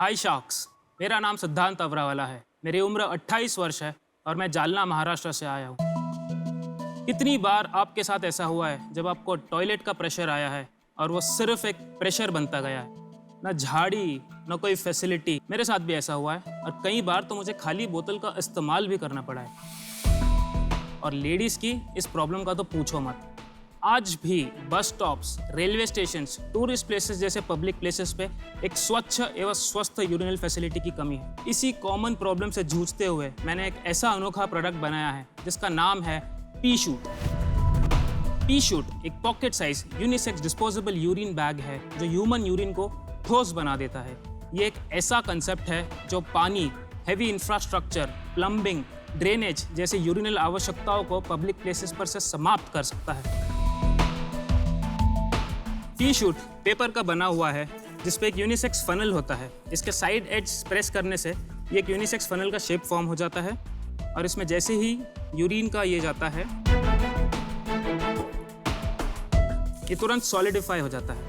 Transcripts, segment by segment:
हाय sharks, मेरा नाम सिद्धांत अवरावाला है। मेरी उम्र 28 वर्ष है और मैं जालना महाराष्ट्र से आया हूँ। कितनी बार आपके साथ ऐसा हुआ है जब आपको टॉयलेट का प्रेशर आया है और वो सिर्फ एक प्रेशर बनता गया है, ना झाड़ी ना कोई फैसिलिटी। मेरे साथ भी ऐसा हुआ है और कई बार तो मुझे खाली बोतल का इस्तेमाल भी करना पड़ा है। और लेडीज़ की इस प्रॉब्लम का तो पूछो मत। आज भी bus stops, railway stations, tourist places जैसे पब्लिक प्लेसेस पे एक स्वच्छ एवं स्वस्थ यूरिनल फैसिलिटी की कमी है। इसी कॉमन प्रॉब्लम से जूझते हुए मैंने एक ऐसा अनोखा प्रोडक्ट बनाया है जिसका नाम है पी-शूट। पी-शूट एक pocket size unisex disposable urine bag है जो ह्यूमन यूरिन को ठोस बना देता है। ये एक ऐसा कंसेप्ट है जो पानी, हेवी इंफ्रास्ट्रक्चर, प्लम्बिंग, ड्रेनेज जैसे यूरिनल आवश्यकताओं को पब्लिक प्लेसेस पर से समाप्त कर सकता है। पी-शूट पेपर का बना हुआ है जिसपे एक यूनिसेक्स फनल होता है। इसके साइड एज प्रेस करने से ये एक यूनिसेक्स फनल का शेप फॉर्म हो जाता है और इसमें जैसे ही यूरिन का ये जाता है ये तुरंत सॉलिडिफाई हो जाता है।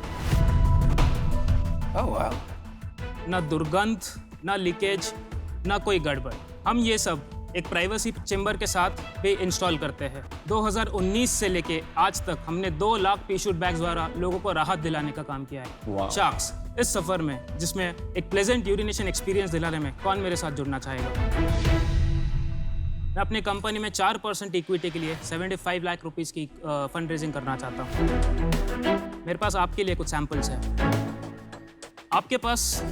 Oh, wow. ना दुर्गंध, ना लीकेज, ना कोई गड़बड़। हम ये सब एक प्राइवेसी चेंबर के साथ भी इंस्टॉल करते हैं। 2019 से लेके आज तक हमने 2 लाख पी-शूट बैग्स द्वारा लोगों को राहत दिलाने का काम किया है। Wow. शार्क्स, इस सफर में जिसमें एक प्लेजेंट यूरिनेशन एक्सपीरियंस दिलाने में कौन मेरे साथ जुड़ना चाहेगा? मैं अपनी कंपनी में 4% इक्विटी के लिए 75 लाख रुपीस की फंड रेजिंग करना चाहता हूँ। मेरे पास आपके लिए कुछ सैंपल्स हैं। आपके पास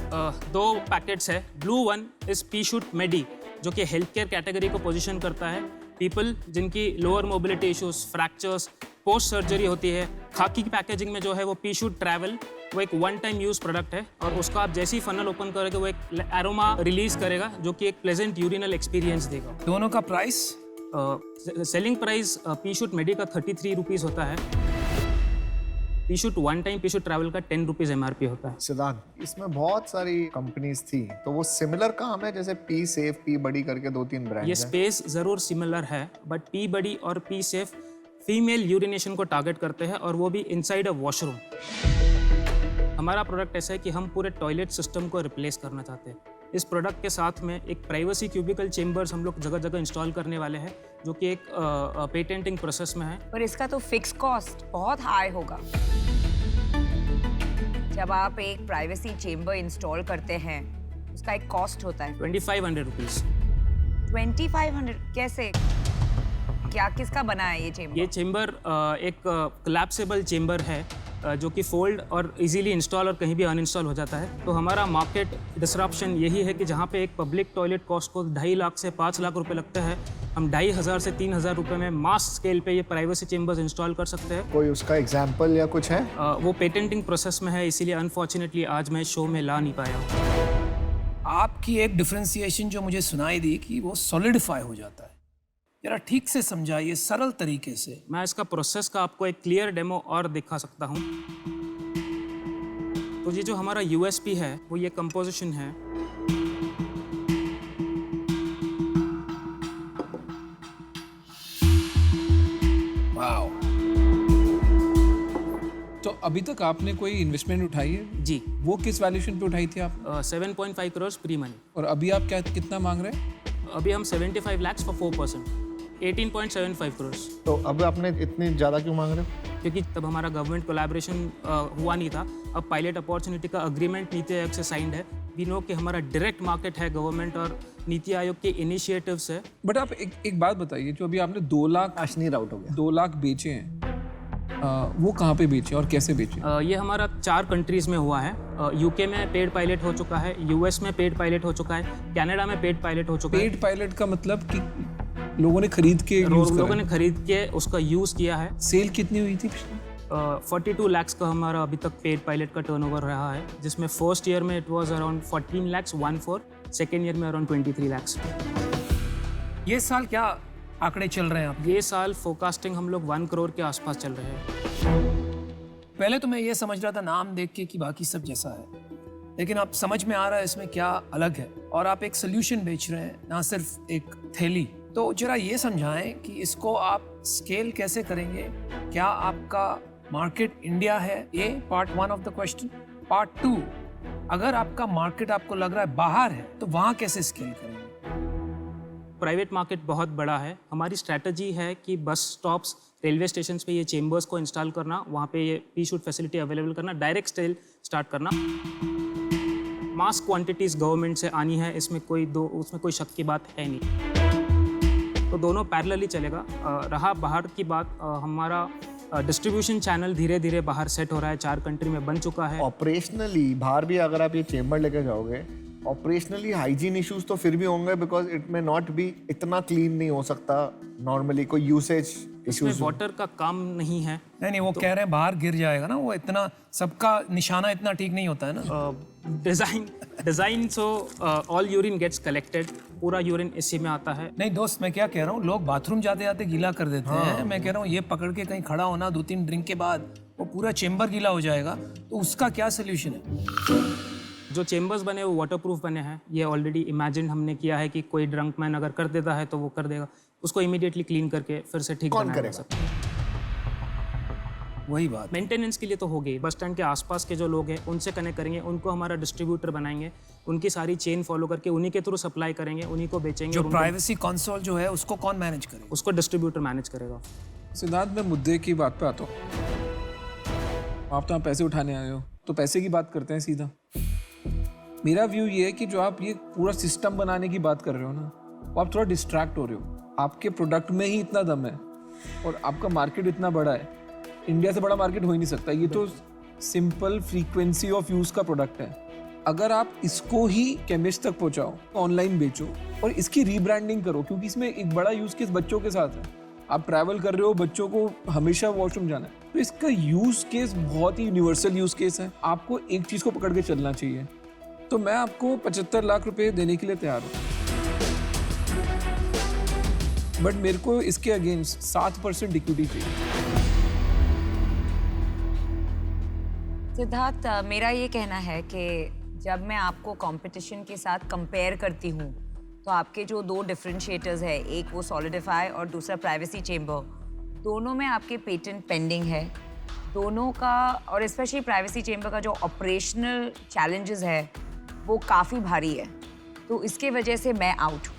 2 पैकेट्स है। ब्लू वन इज पी-शूट मेडी जो कि हेल्थ केयर कैटेगरी को पोजीशन करता है। पीपल जिनकी lower mobility issues, fractures, post surgery होती है। खाकी की पैकेजिंग में जो है वो पी-शूट ट्रैवल, वो एक वन टाइम यूज प्रोडक्ट है और उसका आप जैसे ही फनल ओपन करोगे वो एक एरोमा रिलीज करेगा जो कि एक प्लेजेंट यूरिनल एक्सपीरियंस देगा। दोनों का प्राइस? सेलिंग प्राइस पी-शूट मेडी का 33 रुपीज़ होता है। P-shoot one time P-shoot travel का 10 रुपीज़ MRP होता है। सिद्धांत, इसमें बहुत सारी कंपनीज थी तो वो सिमिलर काम है जैसे पी सेफ, पी बडी करके 2-3 ब्रांड ये स्पेस ज़रूर सिमिलर है बट पी बडी और पी सेफ फीमेल यूरिनेशन को टारगेट करते हैं और वो भी इनसाइड अ वॉशरूम। हमारा प्रोडक्ट ऐसा है कि हम पूरे टॉयलेट सिस्टम को रिप्लेस करना चाहते हैं। इस प्रोडक्ट के साथ में एक प्राइवेसी क्यूबिकल चेम्बर्स हम लोग जगह जगह इंस्टॉल करने वाले हैं जो कि एक पेटेंटिंग प्रोसेस में है। पर इसका तो फिक्स कॉस्ट बहुत हाई होगा। जब आप एक प्राइवेसी चेम्बर इंस्टॉल करते हैं उसका एक कॉस्ट होता है 2500 रुपीज़। 2500 कैसे? क्या किसका बना है ये चेम्बर? ये चेम्बर एक कोलैप्सिबल चेम्बर है जो कि फोल्ड और इजीली इंस्टॉल और कहीं भी अनइंस्टॉल हो जाता है। तो हमारा मार्केट डिसरप्शन यही है कि जहाँ पे एक पब्लिक टॉयलेट कॉस्ट को 2.5 लाख से 5 लाख रुपए लगते हैं, हम 2,500 से 3,000 रुपए में मास स्केल पे ये प्राइवेसी चेम्बर्स इंस्टॉल कर सकते हैं। कोई उसका एग्जाम्पल या कुछ है? वो पेटेंटिंग प्रोसेस में है, इसीलिए अनफॉर्चुनेटली आज मैं शो में ला नहीं पाया। आपकी एक डिफरेंशिएशन जो मुझे सुनाई दी कि वो सॉलिडिफाई हो जाता है, जरा ठीक से समझाइए सरल तरीके से। मैं इसका प्रोसेस का आपको एक क्लियर डेमो और दिखा सकता हूँ। तो ये जो हमारा USP है वो ये कंपोजिशन है। वाओ। तो अभी तक आपने कोई इन्वेस्टमेंट उठाई है? जी, वो किस वैल्यूएशन पे उठाई थी आप? 7.5 करोड़ प्री मनी। और अभी आप कितना मांग रहे हैं? अभी हम 75 लाख फॉर 4%, 18.75 करोड़। तो अब आपने इतनी ज़्यादा क्यों मांग रहे हो? क्योंकि तब हमारा गवर्नमेंट कोलैबोरेशन हुआ नहीं था। अब पायलट अपॉर्चुनिटी का अग्रीमेंट नीति आयोग से साइंड है। वी नो कि हमारा डायरेक्ट मार्केट है गवर्नमेंट और नीति आयोग के इनिशिएटिव्स है। बट आप एक बात बताइए, जो अभी आपने 2 लाख आशनी राउट हो गया। 2 लाख बेचे हैं, वो कहाँ पे बेचे और कैसे बेचे? ये हमारा 4 कंट्रीज़ में हुआ है। UK में पेड पायलट हो चुका है, US में पेड पायलट हो चुका है, कनाडा में पेड पायलट हो चुका है। पेड पायलट का मतलब कि लोगों ने खरीद के लोगों ने खरीद के उसका यूज़ किया है। सेल कितनी हुई थी पिछले? 42 लाख का हमारा अभी तक पेड पायलट का टर्नओवर रहा है, जिसमें फर्स्ट ईयर में it was around 14 lakh 14, second year में अराउंड 23 लाख। ये साल क्या आंकड़े चल रहे हैं आप? ये साल फोरकास्टिंग हम लोग 1 करोड़ के आसपास चल रहे हैं। पहले तो मैं ये समझ रहा था नाम देख के कि बाकी सब जैसा है, लेकिन अब समझ में आ रहा है इसमें क्या अलग है और आप एक सोल्यूशन बेच रहे हैं, ना सिर्फ एक थैली। तो जरा ये समझाएं कि इसको आप स्केल कैसे करेंगे? क्या आपका मार्केट इंडिया है? ये part 1 of the question. Part 2, अगर आपका मार्केट आपको लग रहा है बाहर है तो वहाँ कैसे स्केल करेंगे? प्राइवेट मार्केट बहुत बड़ा है। हमारी स्ट्रैटेजी है कि बस स्टॉप्स, रेलवे स्टेशन पे ये चेम्बर्स को इंस्टॉल करना, वहाँ पे ये पी शूट फैसिलिटी अवेलेबल करना, डायरेक्ट सेल स्टार्ट करना। मास क्वांटिटीज़ गवर्नमेंट से आनी है, उसमें कोई शक की बात है नहीं। तो दोनों पैरेलली चलेगा। रहा बाहर की बात, हमारा डिस्ट्रीब्यूशन चैनल धीरे धीरे बाहर सेट हो रहा है, 4 कंट्री में बन चुका है। ऑपरेशनली बाहर भी अगर आप ये चेम्बर लेके जाओगे, ऑपरेशनली हाइजीन इश्यूज तो फिर भी होंगे, बिकॉज इट में नॉट बी इतना क्लीन नहीं हो सकता नॉर्मली, कोई यूसेज इसमें इश्यूज। वाटर का काम नहीं है। नहीं वो कह रहे हैं बाहर गिर जाएगा ना, वो इतना सबका निशाना इतना ठीक नहीं होता है ना। Design so all urine gets collected, पूरा यूरिन इसी में आता है। नहीं दोस्त, मैं क्या कह रहा हूँ, लोग बाथरूम जाते जाते गीला कर देते हैं। मैं कह रहा हूँ ये पकड़ के कहीं खड़ा होना 2-3 ड्रिंक के बाद वो पूरा चेम्बर गीला हो जाएगा, तो उसका क्या सोल्यूशन है? जो चेम्बर्स बने वो वाटरप्रूफ बने हैं। ये ऑलरेडी इमेजिन हमने किया है कि कोई ड्रंक मैन अगर कर देता है तो वो कर देगा, उसको इमीडिएटली क्लीन करके फिर से ठीक कौन बनाया जा करेगा? सकता है। वही बात। मेंटेनेंस के लिए तो हो गई। बस स्टैंड के आसपास के जो लोग हैं उनसे कनेक्ट करेंगे, उनको हमारा डिस्ट्रीब्यूटर बनाएंगे, उनकी सारी चेन फॉलो करके उन्हीं के थ्रू सप्लाई करेंगे, उन्हीं को बेचेंगे। जो और उनको- प्राइवेसी कंसोल जो है उसको कौन मैनेज करेगा? उसको डिस्ट्रीब्यूटर मैनेज करेगा। सिद्धार्थ, मैं मुद्दे की बात पे आता हूँ। आप तो यहाँ पैसे उठाने आए हो, तो पैसे की बात करते हैं सीधा। मेरा व्यू ये है कि जो आप ये पूरा सिस्टम बनाने की बात कर रहे हो ना, वो आप थोड़ा डिस्ट्रैक्ट हो रहे हो। आपके प्रोडक्ट में ही इतना दम है और आपका मार्केट इतना बड़ा है, इंडिया से बड़ा मार्केट हो ही नहीं सकता। ये तो सिंपल फ्रीक्वेंसी ऑफ यूज़ का प्रोडक्ट है। अगर आप इसको ही केमिस्ट तक पहुंचाओ, ऑनलाइन बेचो और इसकी रीब्रांडिंग करो, क्योंकि इसमें एक बड़ा यूज़ केस बच्चों के साथ है। आप ट्रैवल कर रहे हो, बच्चों को हमेशा वॉशरूम जाना है, तो इसका यूज़ केस बहुत ही यूनिवर्सल यूज़ केस है। आपको एक चीज़ को पकड़ के चलना चाहिए। तो मैं आपको 75 लाख रुपए देने के लिए तैयार हूँ, बट मेरे को इसके अगेंस्ट 7% इक्विटी चाहिए। सिद्धार्थ, मेरा ये कहना है कि जब मैं आपको कंपटीशन के साथ कंपेयर करती हूँ तो आपके जो 2 डिफरेंशिएटर्स है, एक वो सॉलिडिफाई और दूसरा प्राइवेसी चेम्बर, दोनों में आपके पेटेंट पेंडिंग है। दोनों का, और स्पेशली प्राइवेसी चेम्बर का जो ऑपरेशनल चैलेंजेस है वो काफ़ी भारी है, तो इसके वजह से मैं आउट हूँ।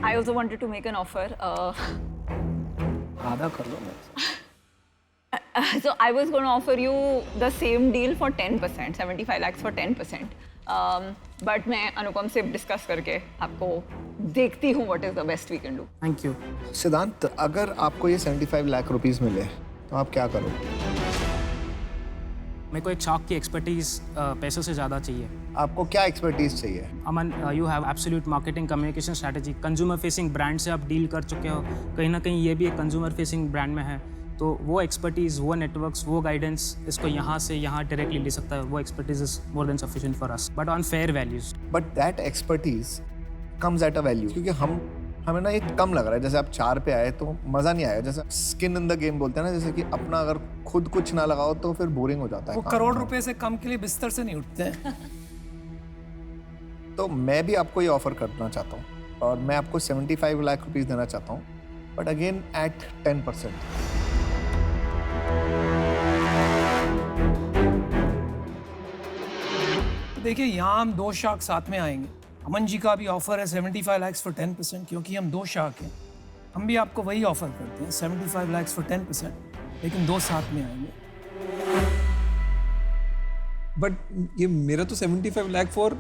I also wanted to make an offer. आधा कर लो। So I was going to offer you the same deal for 10%, 75 lakhs for 10%. But मैं अनुपम से डिस्कस करके आपको देखती हूँ what is the best we can do. Thank you. सिद्धांत, अगर आपको ये 75 लाख रुपीस मिले तो आप क्या करोगे? मेरे को एक शार्क की एक्सपर्टीज पैसों से ज़्यादा चाहिए। आपको क्या एक्सपर्टीज चाहिए? Aman, you have absolute marketing communication strategy. Consumer facing brand से आप डील कर चुके हो, कहीं ना कहीं ये भी एक कंज्यूमर फेसिंग ब्रांड में है, तो वो एक्सपर्टीज़, वो नेटवर्क्स, वो गाइडेंस इसको यहाँ से यहाँ डायरेक्टली ले सकता है। वो expertise is more than sufficient for us, but on fair values. But that expertise comes at a value, क्योंकि हमें ना ये कम लग रहा है। जैसे आप 4 पे आए तो मज़ा नहीं आया, जैसे स्किन इन द गेम बोलते हैं ना, जैसे कि अपना अगर खुद कुछ ना लगाओ तो फिर बोरिंग हो जाता है। वो करोड़ रुपए से कम के लिए बिस्तर से नहीं उठते हैं। तो मैं भी आपको ये ऑफर करना चाहता हूँ और मैं आपको 75 लाख रुपीस देना चाहता हूँ, बट अगेन एट 10%। देखिए, यहाँ हम 2 शार्क साथ में आएंगे। अमन जी का भी ऑफर है 75 lakhs for 10%, क्योंकि हम 2 शार्क हैं। हम भी आपको वही ऑफर करते हैं, 75 lakhs for 10%, लेकिन 2 साथ में आएंगे। बट ये मेरा तो 75 लाख फॉर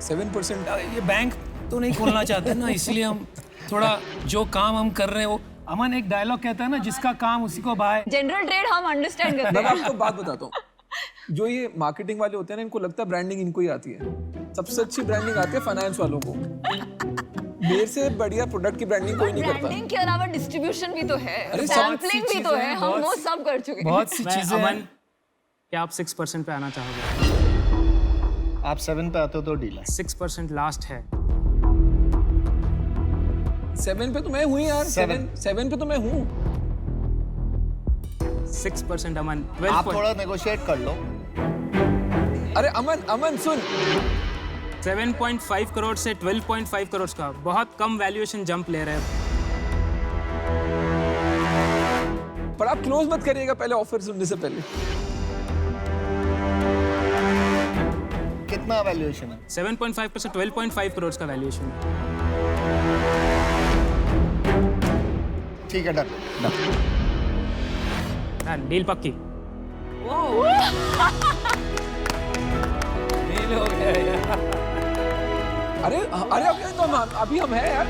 7%। ये बैंक तो नहीं खोलना चाहते ना, इसलिए हम थोड़ा जो काम हम कर रहे हैं वो, अमन एक डायलॉग कहता है ना, जिसका काम उसी को भाई। जनरल ट्रेड हम अंडरस्टैंड करते मैं हैं। आपको बात बताता हूँ, जो ये मार्केटिंग वाले होते हैं ना, इनको लगता है ब्रांडिंग इनको ही आती है। सबसे अच्छी ब्रांडिंग आती है फाइनेंस वालों को। मेरे से बढ़िया प्रोडक्ट की ब्रांडिंग कोई नहीं करता। ब्रांडिंग के अलावा डिस्ट्रीब्यूशन भी तो है, अरे सैम्पलिंग भी तो है, हम वो बहुत- सब कर चुके हैं। बहुत सी चीजें अमन, हैं। क्या आप 6% पे आना चाहोगे? आप 7 पे आते हो तो डील है। 6% लास्ट है। 7 पे तो मैं हूँ यार। 7 पे तो मैं हूँ। 6% अमन। आप 12 थोड़ा नेगोशिएट कर लो। अरे अमन सुन, 7.5 करोड़ से 12.5 करोड़ का बहुत कम वैल्यूएशन जंप ले रहे हैं। पर आप क्लोज मत करिएगा पहले, ऑफर सुनने से पहले। कितना वैल्यूएशन है? 7.5 से 12.5 करोड़ का वैल्यूएशन है। ठीक है, डन। डील पक्की। डील हो गया यार। अरे अभी हम हैं यार।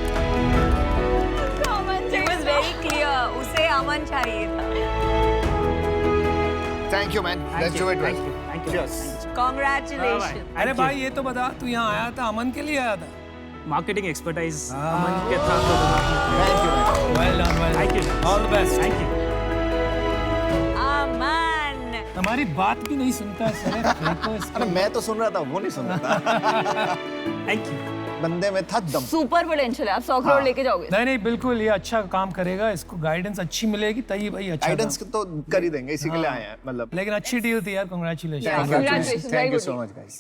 It was very clear. उसे अमन चाहिए था। Thank you man, let's do it. Thank you. Cheers. Congratulations. अरे भाई ये तो बता, तू यहाँ आया था अमन के लिए आया था? मार्केटिंग एक्सपर्टाइज अमन के था तो दिमाग में। Thank you man. Well done, well Thank done. you. All the best. Thank you. Aman. हमारी बात भी नहीं सुनता है साले, देखो इसको। अरे मैं तो सुन रहा था, वो नहीं सुन रहा था। Thank you. बंदे में था दम। सुपर पोटेंशियल है, आप 100 करोड़ लेके जाओगे। नहीं नहीं बिल्कुल, ये अच्छा काम करेगा, इसको गाइडेंस अच्छी मिलेगी तभी भाई अच्छा गाइडेंस तो कर ही देंगे, इसी के लिए आए हैं मतलब। लेकिन अच्छी डील थी यार, congratulation. Yeah. Congratulations, thank you very so good much guys.